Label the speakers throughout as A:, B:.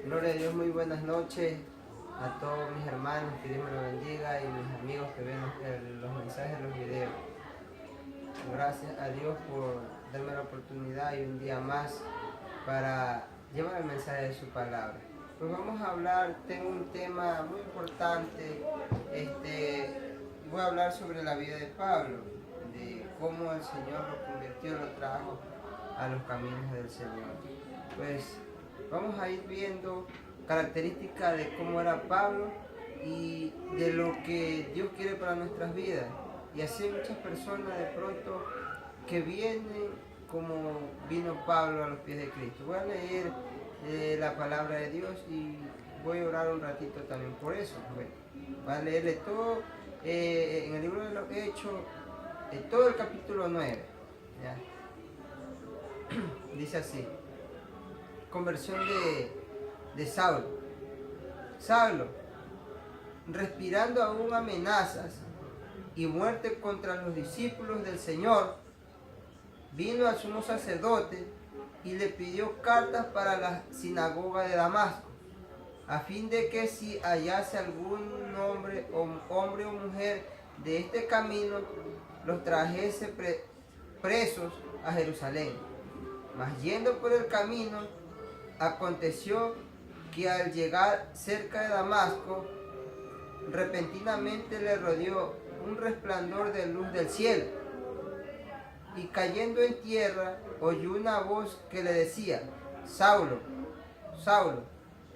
A: Gloria a Dios, muy buenas noches a todos mis hermanos, que Dios me los bendiga, y mis amigos que ven los mensajes, los videos. Gracias a Dios por darme la oportunidad y un día más para llevar el mensaje de su palabra. Pues vamos a hablar, tengo un tema muy importante, voy a hablar sobre la vida de Pablo, de cómo el Señor lo convirtió, lo trajo a los caminos del Señor. Pues vamos a ir viendo características de cómo era Pablo y de lo que Dios quiere para nuestras vidas. Y así hay muchas personas de pronto que vienen como vino Pablo a los pies de Cristo. Voy a leer la palabra de Dios y voy a orar un ratito también por eso. Bueno, voy a leerle todo en el libro de los Hechos, todo el capítulo 9. ¿Ya? Dice así: conversión de Saulo. Saulo, respirando aún amenazas y muerte contra los discípulos del Señor, vino al sumo sacerdote y le pidió cartas para la sinagoga de Damasco, a fin de que si hallase algún hombre o mujer de este camino, los trajese presos a Jerusalén. Mas yendo por el camino, aconteció que al llegar cerca de Damasco, repentinamente le rodeó un resplandor de luz del cielo, y cayendo en tierra oyó una voz que le decía: Saulo, Saulo,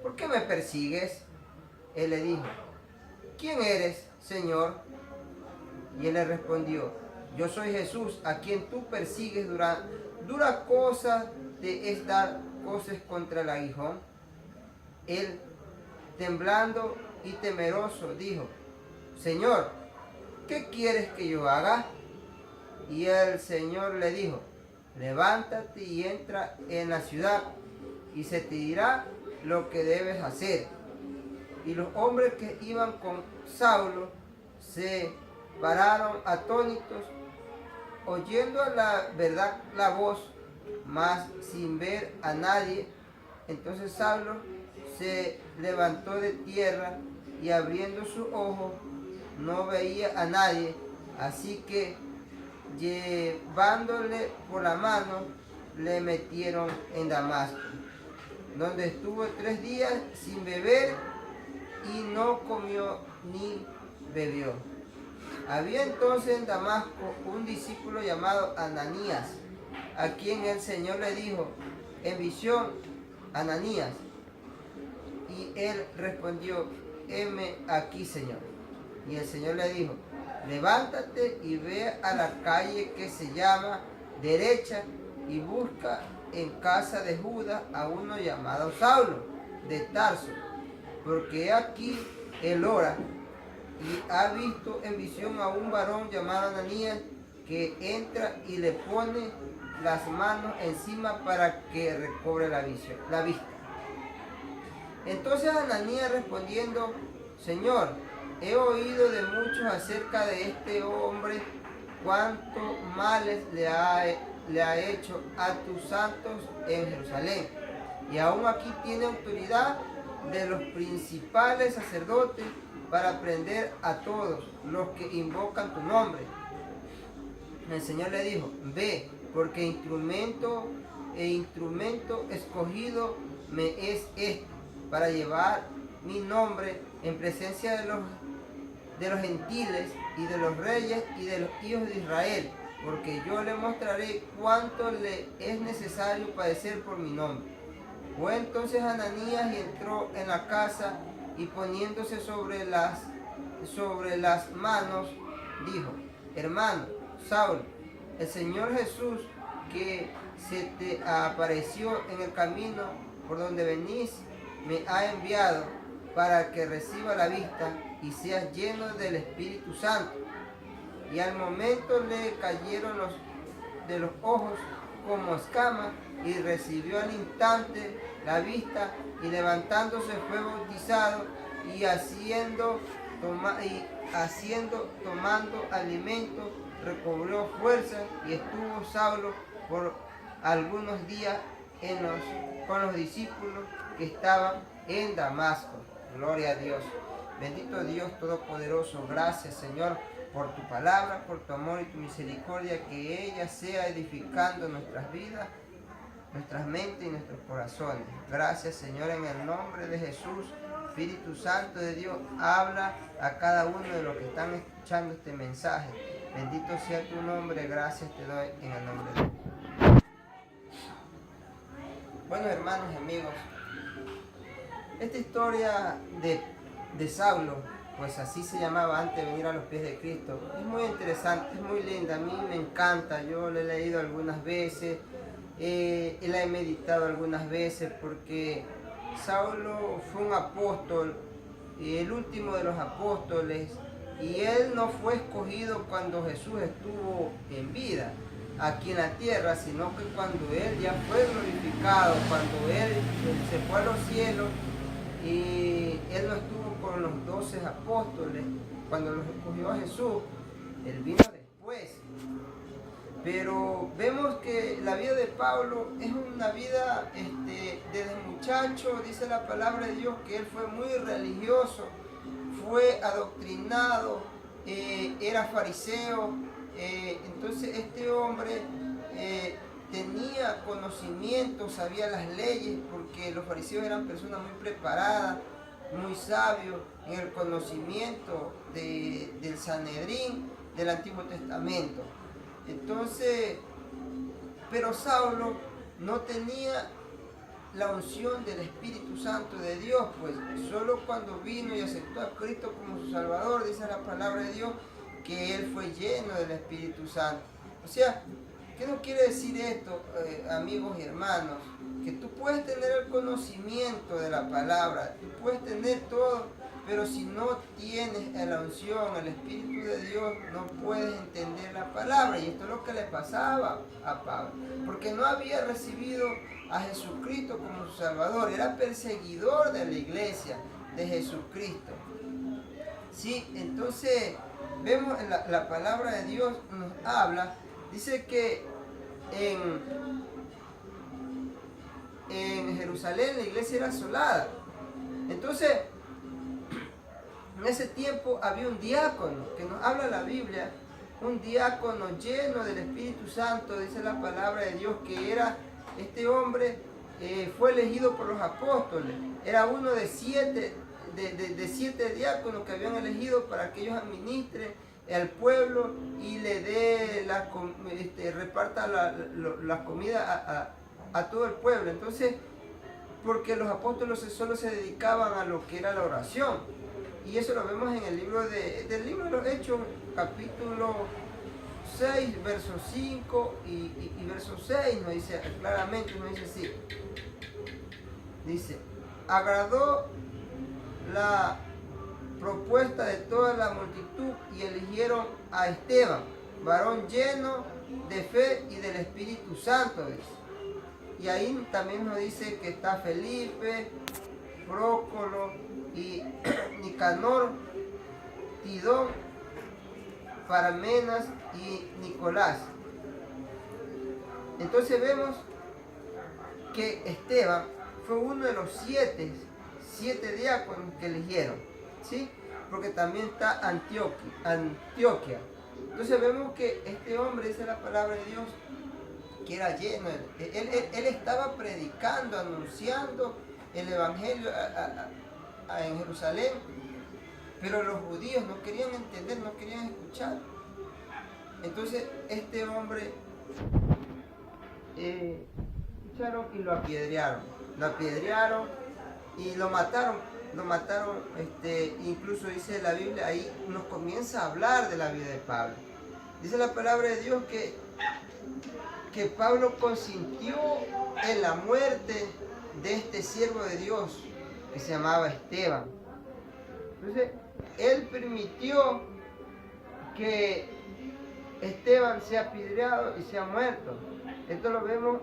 A: ¿por qué me persigues? Él le dijo: ¿quién eres, Señor? Y él le respondió: yo soy Jesús, a quien tú persigues. Dura cosa te es dar coces contra el aguijón. Él, temblando y temeroso, dijo: Señor, ¿qué quieres que yo haga? Y el Señor le dijo: levántate y entra en la ciudad, y se te dirá lo que debes hacer. Y los hombres que iban con Saulo se pararon atónitos, oyendo la voz, mas sin ver a nadie. Entonces Saulo se levantó de tierra y abriendo sus ojos no veía a nadie, así que llevándole por la mano le metieron en Damasco, donde estuvo 3 días sin beber y no comió ni bebió. Había entonces en Damasco un discípulo llamado Ananías, a quien el Señor le dijo en visión: Ananías. Y él respondió: heme aquí, Señor. Y el Señor le dijo: levántate y ve a la calle que se llama Derecha, y busca en casa de Judas a uno llamado Saulo de Tarso, porque aquí él ora, y ha visto en visión a un varón llamado Ananías, que entra y le pone las manos encima para que recobre la vista. Entonces Ananías respondiendo: Señor, he oído de muchos acerca de este hombre, cuántos males le ha hecho a tus santos en Jerusalén, y aún aquí tiene autoridad de los principales sacerdotes para prender a todos los que invocan tu nombre. El Señor le dijo: ve, porque instrumento escogido me es este, para llevar mi nombre en presencia de los gentiles y de los reyes y de los hijos de Israel, porque yo le mostraré cuánto le es necesario padecer por mi nombre. Fue entonces Ananías y entró en la casa, y poniéndose sobre las manos, dijo: hermano Saulo, el Señor Jesús, que se te apareció en el camino por donde venís, me ha enviado para que reciba la vista y seas lleno del Espíritu Santo. Y al momento le cayeron de los ojos como escamas, y recibió al instante la vista, y levantándose fue bautizado, y tomando alimento, recobró fuerza, y estuvo Saulo por algunos días en los con los discípulos que estaban en Damasco. Gloria a Dios. Bendito Dios Todopoderoso, gracias Señor por tu palabra, por tu amor y tu misericordia, que ella sea edificando nuestras vidas, nuestras mentes y nuestros corazones. Gracias Señor, en el nombre de Jesús. Espíritu Santo de Dios, habla a cada uno de los que están escuchando este mensaje. Bendito sea tu nombre, gracias te doy en el nombre de Dios. Bueno, hermanos y amigos, esta historia de Saulo, pues así se llamaba antes de venir a los pies de Cristo, es muy interesante, es muy linda, a mí me encanta, yo la he leído algunas veces, la he meditado algunas veces, porque Saulo fue un apóstol, el último de los apóstoles, y él no fue escogido cuando Jesús estuvo en vida aquí en la tierra, sino que cuando él ya fue glorificado, cuando él se fue a los cielos, y él no estuvo con los 12 apóstoles cuando los escogió a Jesús, él vino después. Pero vemos que la vida de Pablo es una vida, desde muchacho, dice la palabra de Dios, que él fue muy religioso, fue adoctrinado, era fariseo. Entonces este hombre tenía conocimiento, sabía las leyes, porque los fariseos eran personas muy preparadas, muy sabios en el conocimiento del Sanedrín del Antiguo Testamento. Entonces, pero Saulo no tenía la unción del Espíritu Santo de Dios, pues solo cuando vino y aceptó a Cristo como su Salvador, dice la palabra de Dios, que él fue lleno del Espíritu Santo. O sea, ¿qué nos quiere decir esto, amigos y hermanos? Que tú puedes tener el conocimiento de la palabra, tú puedes tener todo, pero si no tienes la unción, el Espíritu de Dios, no puedes entender la palabra. Y esto es lo que le pasaba a Pablo, porque no había recibido a Jesucristo como su Salvador, era perseguidor de la iglesia de Jesucristo. Sí, entonces vemos en la palabra de Dios nos habla, dice que en Jerusalén la iglesia era asolada. Entonces, en ese tiempo había un diácono, que nos habla la Biblia, un diácono lleno del Espíritu Santo, dice la palabra de Dios, que era este hombre, fue elegido por los apóstoles, era uno de siete diáconos que habían elegido para que ellos administren al pueblo y le dé reparta la comida a todo el pueblo. Entonces, porque los apóstoles solo se dedicaban a lo que era la oración, y eso lo vemos en el libro del libro de los Hechos, capítulo 6, verso 5 y verso 6, nos dice claramente, nos dice así, dice, agradó la propuesta de toda la multitud y eligieron a Esteban, varón lleno de fe y del Espíritu Santo, dice. Y ahí también nos dice que está Felipe, Prócolo y Nicanor, Tidón, Parmenas y Nicolás. Entonces vemos que Esteban fue uno de los siete diáconos que eligieron, ¿sí? Porque también está Antioquia. Entonces vemos que este hombre, dice la palabra de Dios, que era lleno, él estaba predicando, anunciando el evangelio en Jerusalén, pero los judíos no querían entender, no querían escuchar. Entonces este hombre escucharon y lo apedrearon y lo mataron, incluso dice la Biblia, ahí nos comienza a hablar de la vida de Pablo. Dice la palabra de Dios que Pablo consintió en la muerte de este siervo de Dios que se llamaba Esteban. Entonces, él permitió que Esteban sea apedreado y sea muerto. Esto lo vemos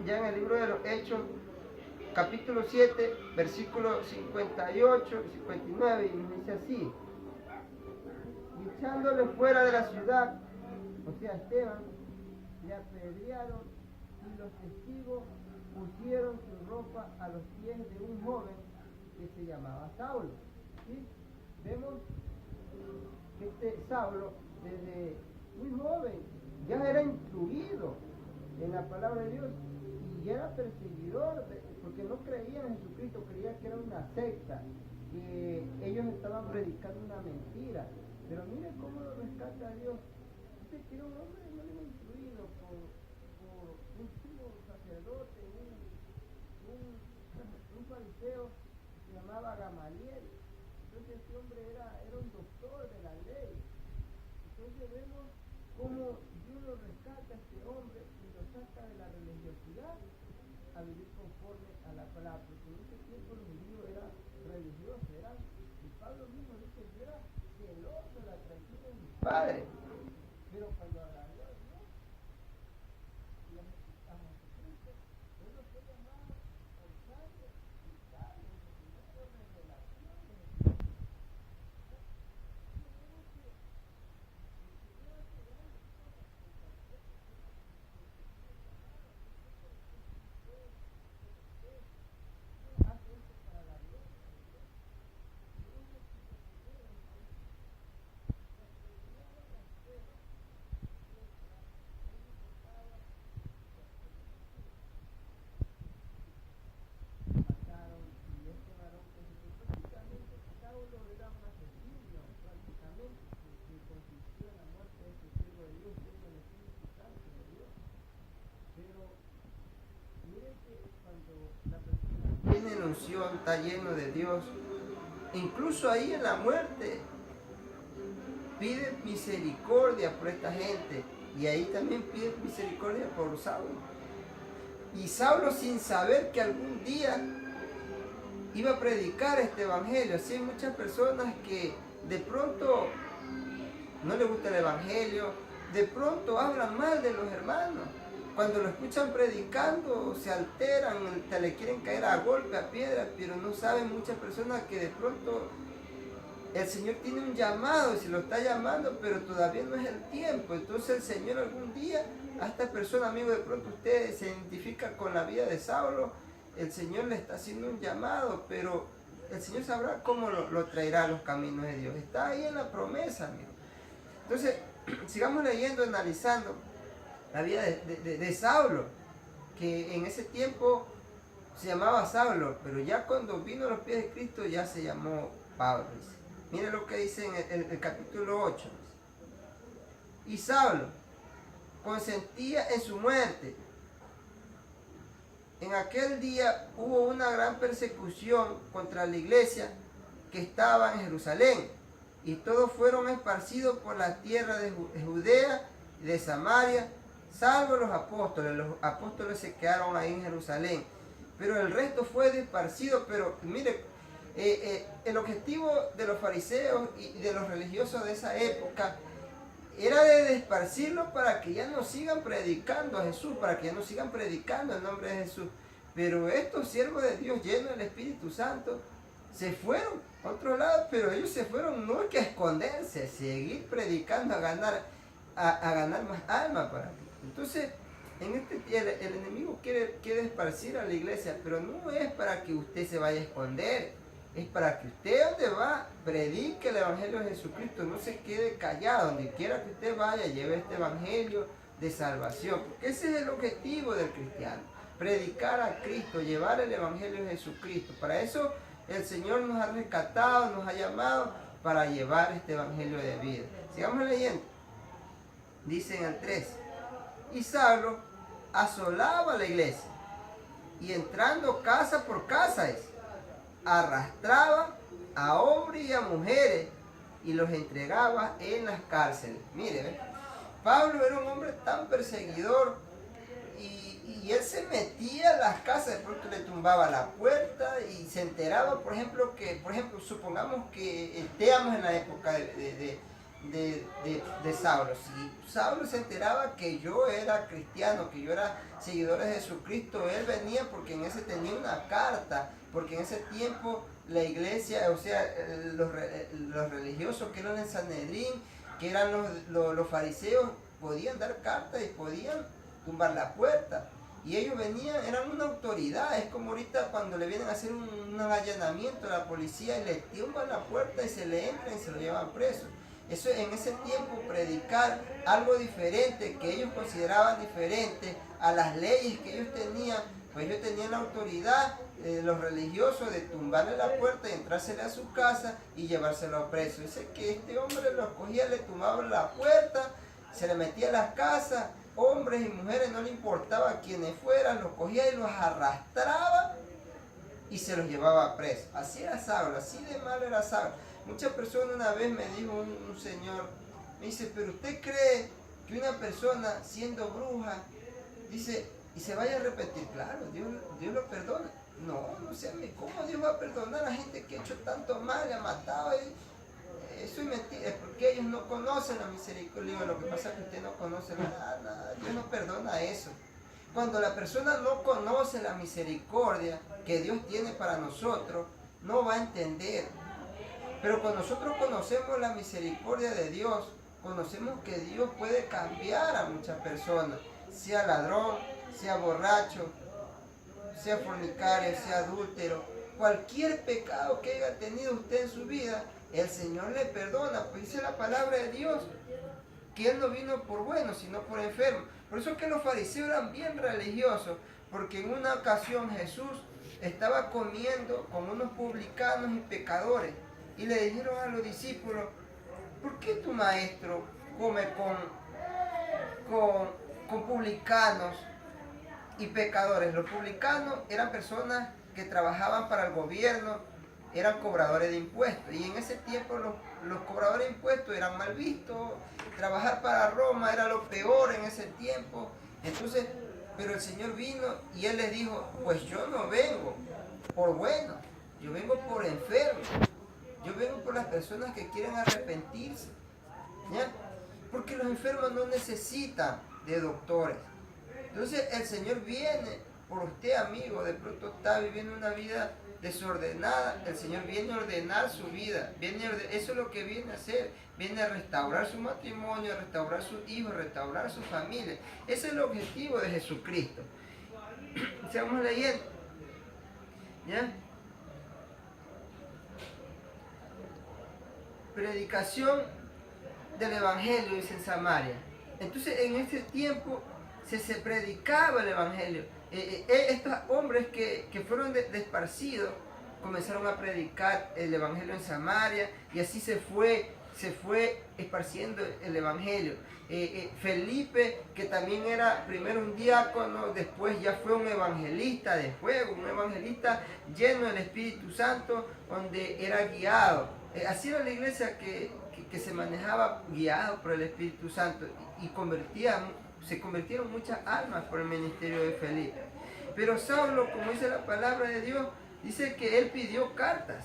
A: ya en el libro de los Hechos, capítulo 7, versículos 58 y 59, y nos dice así: y echándole fuera de la ciudad, o sea, Esteban, le apedrearon y los testigos pusieron sus ropa a los pies de un joven que se llamaba Saulo. ¿Sí? Vemos que este Saulo, desde muy joven, ya era instruido en la palabra de Dios y ya era perseguidor, porque no creía en Jesucristo, creía que era una secta, que ellos estaban predicando una mentira. Pero mire cómo lo rescata Dios. Dice que era un hombre muy instruido por un sumo sacerdote, un fariseo que se llamaba Gamaliel. Entonces este hombre era un doctor de la ley. Entonces vemos cómo Dios lo rescata a este hombre y lo saca de la religiosidad a vivir conforme a la palabra, porque en ese tiempo los judíos eran religiosos, y Pablo mismo dice que era celoso de la tradición de mis padres, pero cuando agradó a Dios y a Jesucristo, él lo fue llamado por sangre y carne, sino por revelación de Jesucristo. Tiene la unción, está lleno de Dios, incluso ahí en la muerte pide misericordia por esta gente, y ahí también pide misericordia por Saulo. Y Saulo, sin saber que algún día iba a predicar este evangelio. Así hay muchas personas que de pronto no les gusta el evangelio, de pronto hablan mal de los hermanos. Cuando lo escuchan predicando se alteran, te le quieren caer a golpe, a piedra, pero no saben muchas personas que de pronto el Señor tiene un llamado y se lo está llamando, pero todavía no es el tiempo. Entonces el Señor algún día, a esta persona, amigo, de pronto usted se identifica con la vida de Saulo, el Señor le está haciendo un llamado, pero el Señor sabrá cómo lo traerá a los caminos de Dios. Está ahí en la promesa, amigo. Entonces, sigamos leyendo, analizando la vida de Saulo, que en ese tiempo se llamaba Saulo, pero ya cuando vino a los pies de Cristo ya se llamó Pablo. Miren lo que dice en el capítulo 8. Y Saulo consentía en su muerte. En aquel día hubo una gran persecución contra la iglesia que estaba en Jerusalén, y todos fueron esparcidos por la tierra de Judea y de Samaria, salvo los apóstoles. Los apóstoles se quedaron ahí en Jerusalén, pero el resto fue esparcido. Pero mire, el objetivo de los fariseos y de los religiosos de esa época era de esparcirlo para que ya no sigan predicando a Jesús, para que ya no sigan predicando el nombre de Jesús. Pero estos siervos de Dios llenos del Espíritu Santo se fueron a otro lado, pero ellos se fueron no que a esconderse, a seguir predicando, a ganar más almas para Dios. Entonces, el enemigo quiere esparcir a la iglesia, pero no es para que usted se vaya a esconder, es para que usted donde va, predique el evangelio de Jesucristo, no se quede callado, donde quiera que usted vaya, lleve este evangelio de salvación, porque ese es el objetivo del cristiano, predicar a Cristo, llevar el evangelio de Jesucristo. Para eso el Señor nos ha rescatado, nos ha llamado para llevar este evangelio de vida. Sigamos leyendo. Dice en el 3, y Saulo asolaba la iglesia, y entrando casa por casa arrastraba a hombres y a mujeres y los entregaba en las cárceles. Mire, Pablo era un hombre tan perseguidor y él se metía a las casas, de pronto le tumbaba la puerta y se enteraba, por ejemplo, supongamos que estemos en la época de Saulo. Si Saulo se enteraba que yo era cristiano, que yo era seguidor de Jesucristo, él venía porque en ese tenía una carta, porque en ese tiempo la iglesia, o sea, los religiosos que eran el Sanedrín, que eran los fariseos, podían dar cartas y podían tumbar la puerta. Y ellos venían, eran una autoridad. Es como ahorita cuando le vienen a hacer un allanamiento a la policía y le tumban la puerta y se le entran y se lo llevan preso. Eso en ese tiempo predicar algo diferente que ellos consideraban diferente a las leyes que ellos tenían, pues ellos tenían la autoridad, los religiosos, de tumbarle la puerta y entrársele a su casa y llevárselo preso. Dice que este hombre los cogía, le tumbaba la puerta, se le metía a las casas, hombres y mujeres, no le importaba quiénes fueran, los cogía y los arrastraba y se los llevaba preso. Así era Saulo, así de mal era Saulo. Muchas personas, una vez me dijo un señor, me dice, pero usted cree que una persona siendo bruja, dice, y se vaya a repetir, claro, Dios lo perdona. No, no sé, ¿cómo Dios va a perdonar a gente que ha hecho tanto mal, le ha matado? Eso es mentira, es porque ellos no conocen la misericordia. Lo que pasa es que usted no conoce nada, Dios no perdona eso. Cuando la persona no conoce la misericordia que Dios tiene para nosotros, no va a entender. Pero cuando nosotros conocemos la misericordia de Dios, conocemos que Dios puede cambiar a muchas personas, sea ladrón, sea borracho, sea fornicario, sea adúltero, cualquier pecado que haya tenido usted en su vida, el Señor le perdona. Pues dice la palabra de Dios que Él no vino por bueno, sino por enfermo. Por eso es que los fariseos eran bien religiosos, porque en una ocasión Jesús estaba comiendo con unos publicanos y pecadores, y le dijeron a los discípulos, ¿por qué tu maestro come con publicanos y pecadores? Los publicanos eran personas que trabajaban para el gobierno, eran cobradores de impuestos, y en ese tiempo los cobradores de impuestos eran mal vistos. Trabajar para Roma era lo peor en ese tiempo. Entonces, pero el Señor vino y Él les dijo, pues yo no vengo por bueno, yo vengo por enfermos, yo vengo por las personas que quieren arrepentirse, ¿ya? Porque los enfermos no necesitan de doctores. Entonces el Señor viene por usted, amigo, de pronto está viviendo una vida desordenada, el Señor viene a ordenar su vida, eso es lo que viene a hacer, viene a restaurar su matrimonio, a restaurar sus hijos, a restaurar su familia. Ese es el objetivo de Jesucristo. Sigamos leyendo, ¿ya? Predicación del Evangelio, dice en Samaria. Entonces en este tiempo se predicaba el Evangelio. Estos hombres que fueron desparcidos comenzaron a predicar el Evangelio en Samaria, y así se fue esparciendo el Evangelio. Felipe, que también era primero un diácono, después ya fue un evangelista de fuego, un evangelista lleno del Espíritu Santo, donde era guiado. Así era la iglesia que se manejaba guiado por el Espíritu Santo, y se convirtieron muchas almas por el ministerio de Felipe. Pero Saulo, como dice la palabra de Dios, dice que él pidió cartas,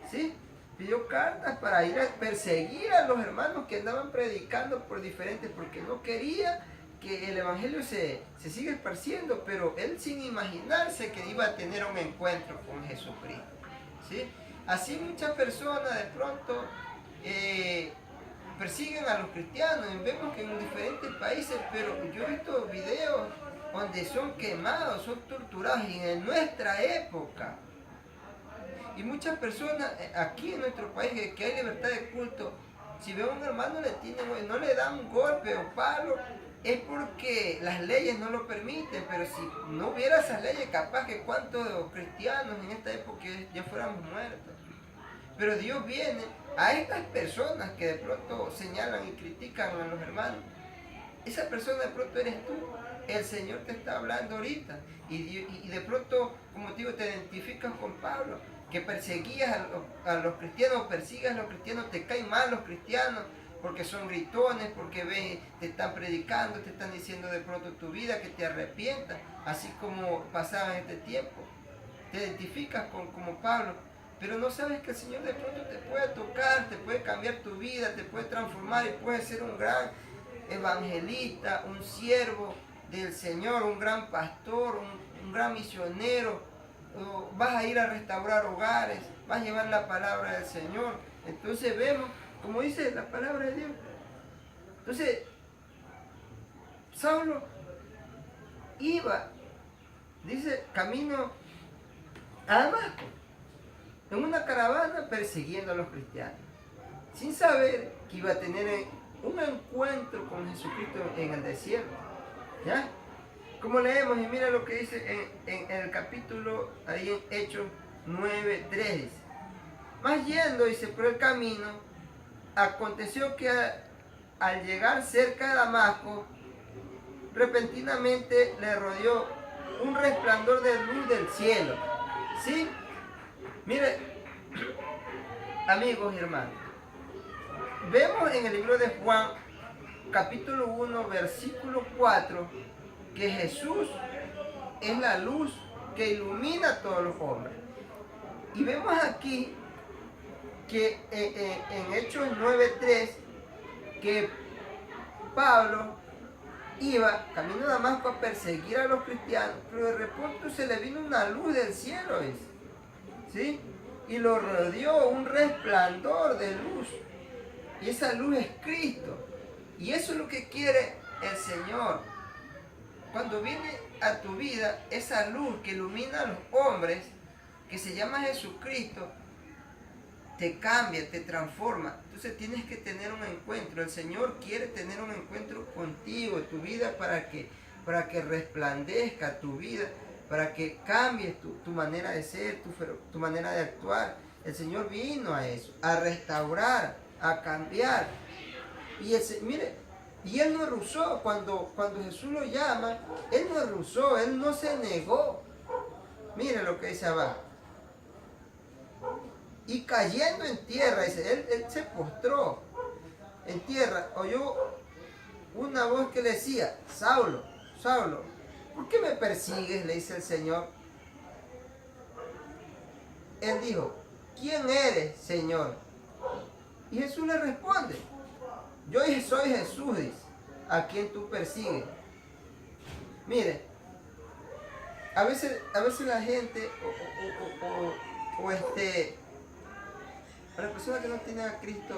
A: ¿sí? Pidió cartas para ir a perseguir a los hermanos que andaban predicando por diferentes, porque no quería que el Evangelio se siga esparciendo, pero él sin imaginarse que iba a tener un encuentro con Jesucristo, ¿sí? Así muchas personas de pronto persiguen a los cristianos, y vemos que en diferentes países, pero yo he visto videos donde son quemados, son torturados, y en nuestra época. Y muchas personas aquí en nuestro país, que hay libertad de culto, si ve a un hermano no le dan un golpe o palo, es porque las leyes no lo permiten. Pero si no hubiera esas leyes, capaz que cuántos cristianos en esta época ya fuéramos muertos. Pero Dios viene a estas personas que de pronto señalan y critican a los hermanos. Esa persona de pronto eres tú. El Señor te está hablando ahorita. Y de pronto, como te digo, te identificas con Pablo, que perseguías a los cristianos, persigues a los cristianos, te caen mal los cristianos, porque son gritones, porque te están predicando, te están diciendo de pronto tu vida, que te arrepientas, así como pasaba en este tiempo. Te identificas como Pablo, pero no sabes que el Señor de pronto te puede tocar, te puede cambiar tu vida, te puede transformar, y puedes ser un gran evangelista, un siervo del Señor, un gran pastor, un gran misionero. Vas a ir a restaurar hogares, vas a llevar la palabra del Señor. Entonces vemos, como dice la palabra de Dios. Entonces, Saulo iba Dice, camino a Damasco, en una caravana persiguiendo a los cristianos, sin saber que iba a tener un encuentro con Jesucristo en el desierto. ¿Ya? Como leemos, y mira lo que dice en el capítulo, ahí en Hechos 9:3, dice, más yendo, dice, por el camino, aconteció que al llegar cerca de Damasco, repentinamente le rodeó un resplandor de luz del cielo. ¿Sí? Mire, amigos y hermanos, vemos en el libro de Juan, capítulo 1, versículo 4, que Jesús es la luz que ilumina a todos los hombres. Y vemos aquí que en Hechos 9:3, que Pablo iba camino a Damasco a perseguir a los cristianos, pero de repente se le vino una luz del cielo, ¿sí? Y lo rodeó un resplandor de luz. Y esa luz es Cristo. Y eso es lo que quiere el Señor. Cuando viene a tu vida esa luz que ilumina a los hombres, que se llama Jesucristo, te cambia, te transforma. Entonces tienes que tener un encuentro. El Señor quiere tener un encuentro contigo, tu vida, para que resplandezca tu vida, para que cambies tu manera de ser, tu manera de actuar. El Señor vino a eso, a restaurar, a cambiar. Y mire, y Él no rehusó cuando Jesús lo llama. Él no rehusó, Él no se negó. Mire lo que dice abajo. Y cayendo en tierra, dice, él se postró en tierra, oyó una voz que le decía, Saulo, Saulo, ¿por qué me persigues?, le dice el Señor. Él dijo, ¿quién eres, Señor? Y Jesús le responde, yo soy Jesús, dice, a quien tú persigues. Mire, a veces la gente la persona que no tiene a Cristo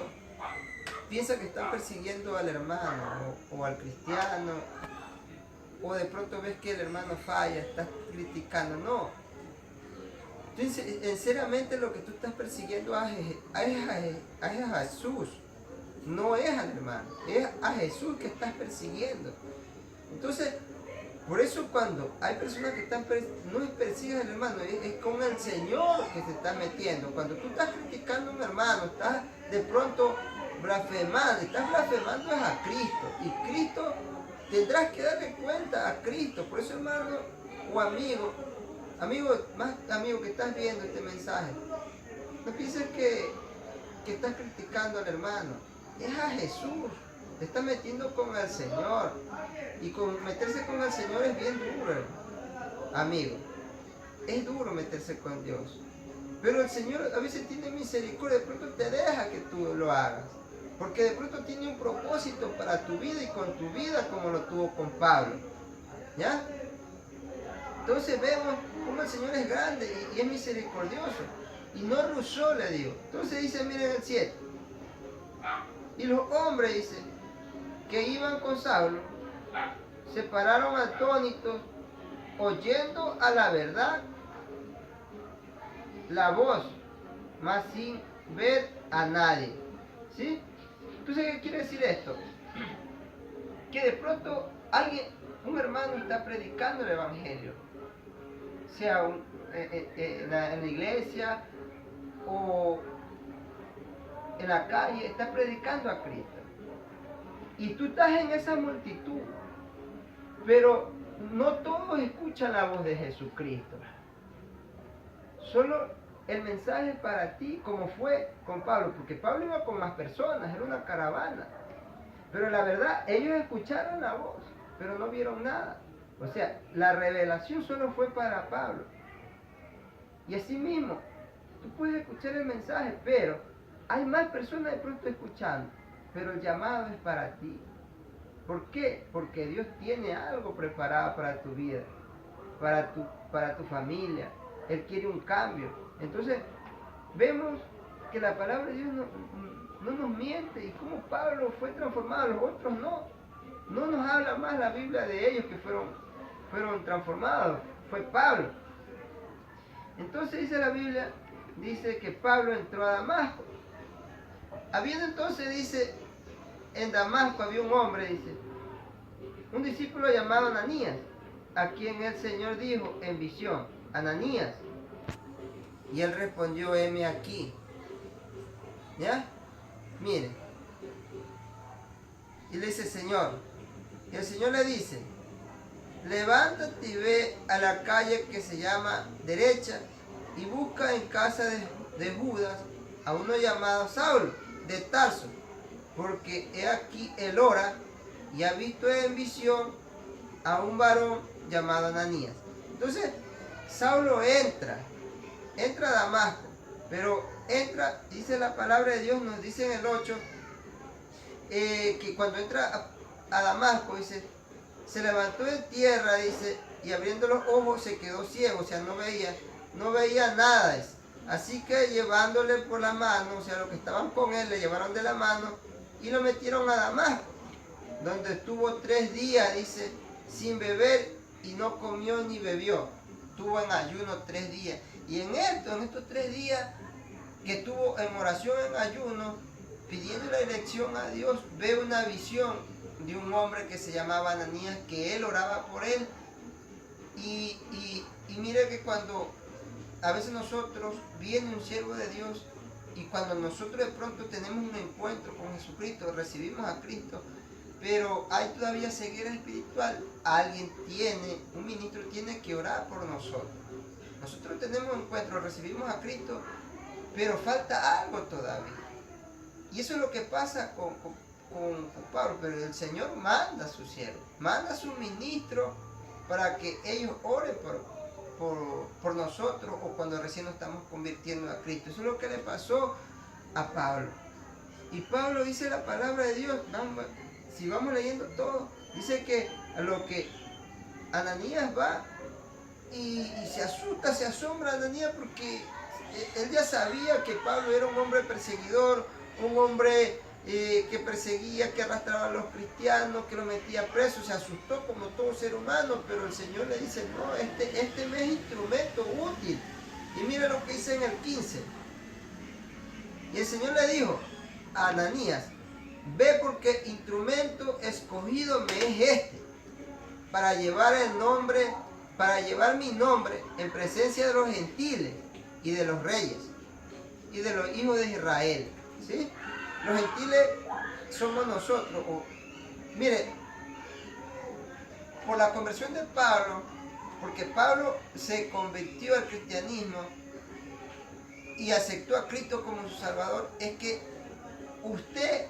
A: piensa que están persiguiendo al hermano o al cristiano, o de pronto ves que el hermano falla, estás criticando. No. Entonces, sinceramente lo que tú estás persiguiendo es a Jesús, no es al hermano, es a Jesús que estás persiguiendo. Entonces, por eso cuando hay personas que no es persiguen al hermano, es con el Señor que se está metiendo. Cuando tú estás criticando a un hermano, estás de pronto blasfemando, estás blasfemando es a Cristo. Y Cristo, tendrás que darle cuenta a Cristo. Por eso, hermano o amigo que estás viendo este mensaje, no pienses que estás criticando al hermano, es a Jesús. Te está metiendo con el Señor. Y meterse con el Señor es bien duro, amigo. Es duro meterse con Dios. Pero el Señor a veces tiene misericordia. De pronto te deja que tú lo hagas. Porque de pronto tiene un propósito para tu vida y con tu vida, como lo tuvo con Pablo. ¿Ya? Entonces vemos cómo el Señor es grande y es misericordioso. Y no rehusó, le digo. Entonces dice, miren el 7. Y los hombres, dice, que iban con Saulo, se pararon atónitos, oyendo a la verdad la voz, mas sin ver a nadie. ¿Sí? Entonces, ¿qué quiere decir esto? Que de pronto un hermano está predicando el Evangelio, sea en la iglesia o en la calle, está predicando a Cristo. Y tú estás en esa multitud, pero no todos escuchan la voz de Jesucristo. Solo el mensaje para ti, como fue con Pablo, porque Pablo iba con más personas, era una caravana. Pero la verdad, ellos escucharon la voz, pero no vieron nada. O sea, la revelación solo fue para Pablo. Y así mismo, tú puedes escuchar el mensaje, pero hay más personas de pronto escuchando. Pero el llamado es para ti. ¿Por qué? Porque Dios tiene algo preparado para tu vida, para tu familia. Él quiere un cambio. Entonces, vemos que la palabra de Dios no nos miente. Y como Pablo fue transformado, los otros no. No nos habla más la Biblia de ellos que fueron transformados. fue Pablo. Entonces dice la Biblia, dice que Pablo entró a Damasco. Habiendo entonces, dice, en Damasco había un hombre, dice, un discípulo llamado Ananías, a quien el Señor dijo en visión, Ananías. Y él respondió, heme aquí. ¿Ya? Miren. Y le dice, Señor. Y el Señor le dice, levántate y ve a la calle que se llama Derecha y busca en casa de Judas a uno llamado Saulo de Tarso, porque he aquí él ora y ha visto en visión a un varón llamado Ananías. Entonces, Saulo entra a Damasco, pero entra, dice la palabra de Dios, nos dice en el 8, que cuando entra a Damasco, dice, se levantó de tierra, dice, y abriendo los ojos se quedó ciego, o sea, no veía nada, dice. Así que llevándole por la mano, o sea, los que estaban con él, le llevaron de la mano y lo metieron a Damasco, donde estuvo 3 días, dice, sin beber y no comió ni bebió. Estuvo en ayuno 3 días. Y en estos 3 días que estuvo en oración, en ayuno, pidiendo la dirección a Dios, ve una visión de un hombre que se llamaba Ananías, que él oraba por él. Y mire que cuando a veces nosotros viene un siervo de Dios y cuando nosotros de pronto tenemos un encuentro con Jesucristo, recibimos a Cristo, pero hay todavía ceguera espiritual, un ministro tiene que orar por nosotros. Nosotros tenemos un encuentro, recibimos a Cristo, pero falta algo todavía. Y eso es lo que pasa con Pablo, pero el Señor manda a su siervo, manda a su ministro para que ellos oren por nosotros o cuando recién nos estamos convirtiendo a Cristo. Eso es lo que le pasó a Pablo. Y Pablo dice la palabra de Dios, si vamos leyendo todo, dice que a lo que Ananías va y se asusta, se asombra Ananías porque él ya sabía que Pablo era un hombre perseguidor, un hombre que perseguía, que arrastraba a los cristianos, que los metía presos. Se asustó como todo ser humano, pero el Señor le dice, no, este me es instrumento útil. Y mira lo que dice en el 15. Y el Señor le dijo a Ananías, ve porque instrumento escogido me es este, para llevar mi nombre en presencia de los gentiles y de los reyes y de los hijos de Israel. ¿Sí? Los gentiles somos nosotros. Mire, por la conversión de Pablo, porque Pablo se convirtió al cristianismo y aceptó a Cristo como su Salvador, es que usted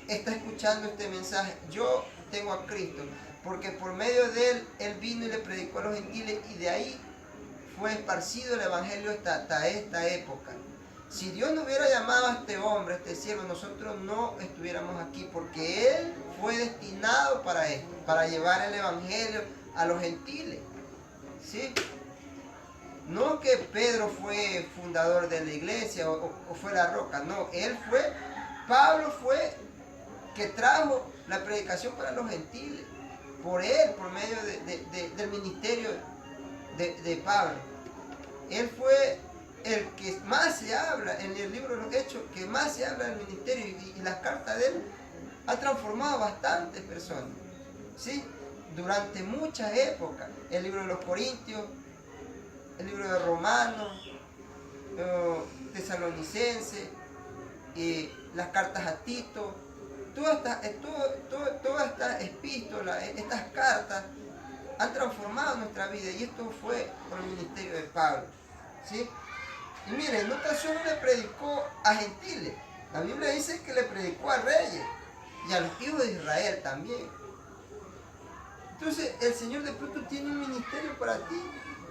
A: está escuchando este mensaje. Yo tengo a Cristo, porque por medio de él vino y le predicó a los gentiles y de ahí fue esparcido el evangelio hasta esta época. Si Dios no hubiera llamado a este hombre, a este siervo, nosotros no estuviéramos aquí, porque él fue destinado para esto, para llevar el evangelio a los gentiles. ¿Sí? No que Pedro fue fundador de la iglesia o fue la roca, no, Pablo fue que trajo la predicación para los gentiles, por él, por medio del ministerio de Pablo. Él fue el que más se habla en el libro de los Hechos, que más se habla del ministerio, y las cartas de él ha transformado a bastantes personas, ¿sí? Durante muchas épocas. El libro de los Corintios, el libro de Romanos, Tesalonicenses, las cartas a Tito, todas estas epístolas, estas cartas han transformado nuestra vida, y esto fue por el ministerio de Pablo, ¿sí? Y miren, no tan solo le predicó a gentiles, la Biblia dice que le predicó a reyes y a los hijos de Israel también. Entonces el Señor de pronto tiene un ministerio para ti,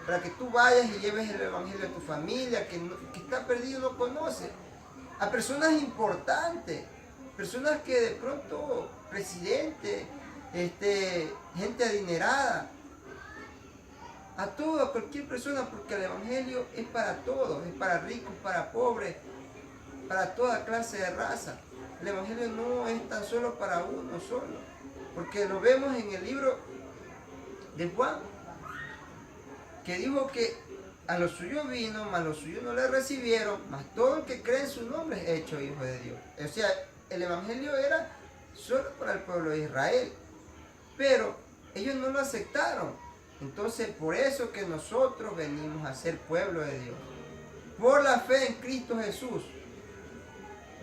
A: para que tú vayas y lleves el evangelio a tu familia, que está perdido, no conoce, a personas importantes, personas que de pronto, presidentes, gente adinerada, a cualquier persona, porque el evangelio es para todos, es para ricos, para pobres, para toda clase de raza. El evangelio no es tan solo para uno solo, porque lo vemos en el libro de Juan, que dijo que a los suyos vino, mas los suyos no le recibieron, mas todo el que cree en su nombre es hecho hijo de Dios. O sea, el evangelio era solo para el pueblo de Israel, pero ellos no lo aceptaron. Entonces, por eso que nosotros venimos a ser pueblo de Dios, por la fe en Cristo Jesús,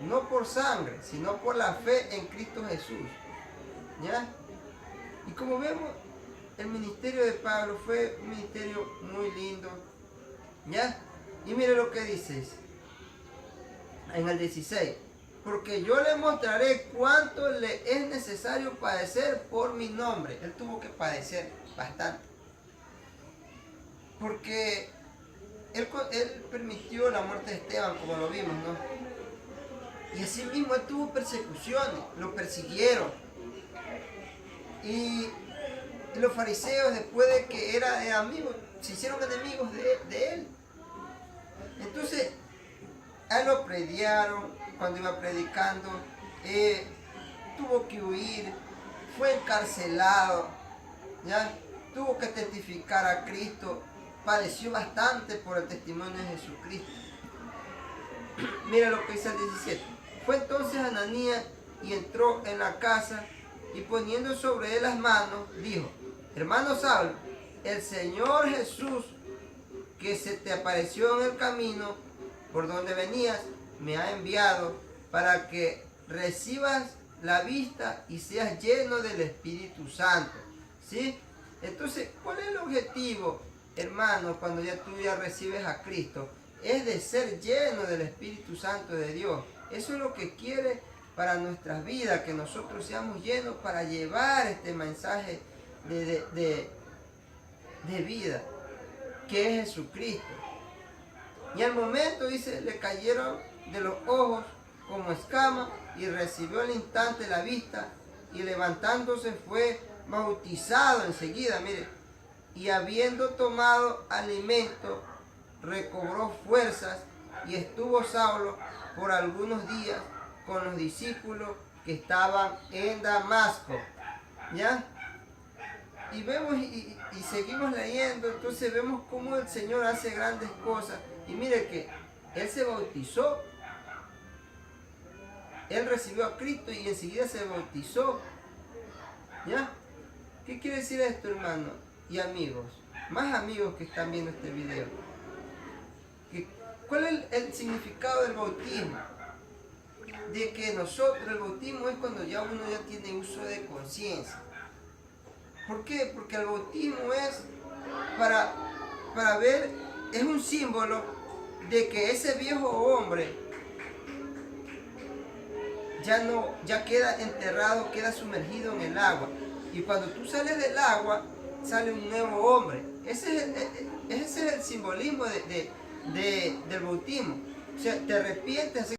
A: no por sangre, sino por la fe en Cristo Jesús. ¿Ya? Y como vemos, el ministerio de Pablo fue un ministerio muy lindo. ¿Ya? Y mire lo que dice en el 16. Porque yo le mostraré cuánto le es necesario padecer por mi nombre. Él tuvo que padecer bastante. Porque él permitió la muerte de Esteban, como lo vimos, ¿no? Y así mismo él tuvo persecuciones, lo persiguieron. Y los fariseos, después de que era amigo, se hicieron enemigos de él. Entonces, a él lo prediaron cuando iba predicando, tuvo que huir, fue encarcelado, ¿ya? Tuvo que testificar a Cristo, padeció bastante por el testimonio de Jesucristo. Mira lo que dice el 17. Fue entonces Ananías y entró en la casa y poniendo sobre él las manos, dijo: hermano Saulo, el Señor Jesús que se te apareció en el camino por donde venías, me ha enviado para que recibas la vista y seas lleno del Espíritu Santo. ¿Sí? Entonces, ¿cuál es el objetivo, hermano, cuando tú ya recibes a Cristo? Es de ser lleno del Espíritu Santo de Dios. Eso es lo que quiere para nuestras vidas, que nosotros seamos llenos para llevar este mensaje de vida, que es Jesucristo. Y al momento, dice, le cayeron de los ojos como escamas y recibió al instante la vista y levantándose fue bautizado enseguida, mire, y habiendo tomado alimento recobró fuerzas y estuvo Saulo por algunos días con los discípulos que estaban en Damasco. ¿Ya? Y vemos y seguimos leyendo, entonces vemos cómo el Señor hace grandes cosas. Y mire que Él se bautizó, Él recibió a Cristo y enseguida se bautizó. ¿Ya? ¿Qué quiere decir esto, hermano? Y amigos, más amigos que están viendo este video. ¿Cuál es el significado del bautismo? De que nosotros, el bautismo es cuando ya uno ya tiene uso de conciencia. ¿Por qué? Porque el bautismo es para ver, es un símbolo de que ese viejo hombre ya queda enterrado, queda sumergido en el agua. Y cuando tú sales del agua, sale un nuevo hombre. Ese es el simbolismo del bautismo. O sea, te arrepientes.